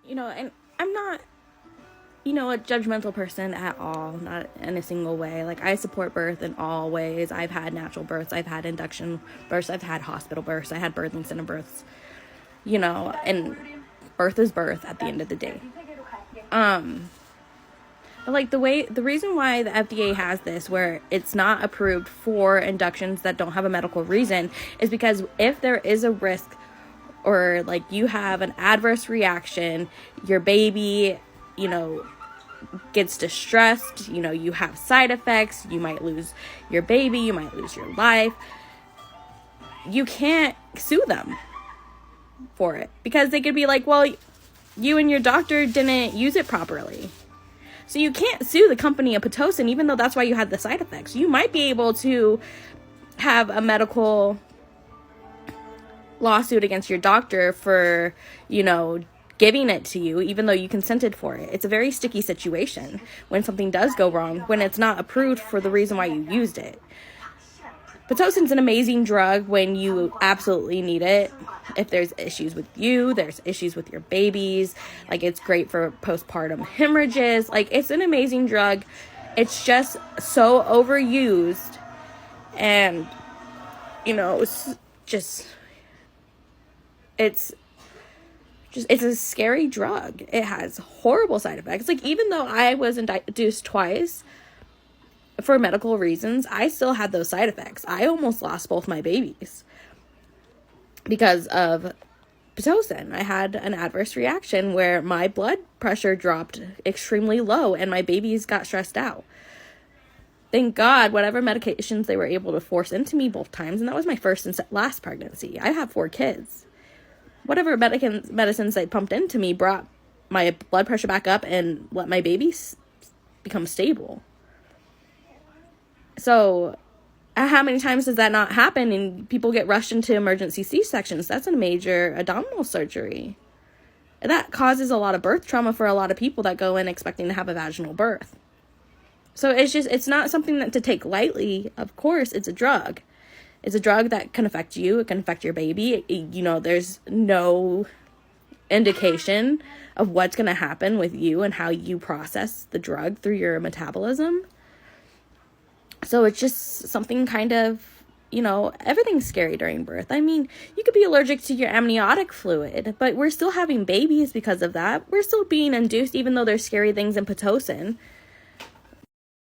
And I'm not, a judgmental person at all, not in a single way. Like, I support birth in all ways. I've had natural births, I've had induction births, I've had hospital births, I had birthing center births, and birth is birth at the end of the day. But like the reason why the FDA has this where it's not approved for inductions that don't have a medical reason is because if there is a risk or like you have an adverse reaction, your baby, gets distressed, you have side effects, you might lose your baby, you might lose your life, you can't sue them for it because they could be like, well, you and your doctor didn't use it properly. So you can't sue the company of Pitocin, even though that's why you had the side effects. You might be able to have a medical lawsuit against your doctor for, giving it to you, even though you consented for it. It's a very sticky situation when something does go wrong, when it's not approved for the reason why you used it. Pitocin's an amazing drug when you absolutely need it. If there's issues with you, there's issues with your babies. Like, it's great for postpartum hemorrhages. Like, it's an amazing drug. It's just so overused. And, it's a scary drug. It has horrible side effects. Like, even though I was induced twice for medical reasons, I still had those side effects. I almost lost both my babies because of Pitocin. I had an adverse reaction where my blood pressure dropped extremely low and my babies got stressed out. Thank God, whatever medications they were able to force into me both times, and that was my first and last pregnancy. I have 4 kids. Whatever medicines they pumped into me brought my blood pressure back up and let my babies become stable. So, how many times does that not happen and people get rushed into emergency C-sections? That's a major abdominal surgery. And that causes a lot of birth trauma for a lot of people that go in expecting to have a vaginal birth. So it's not something to take lightly. Of course, it's a drug. It's a drug that can affect you. It can affect your baby. There's no indication of what's going to happen with you and how you process the drug through your metabolism. So it's just something kind of, everything's scary during birth. I mean, you could be allergic to your amniotic fluid, but we're still having babies because of that. We're still being induced, even though there's scary things in Pitocin.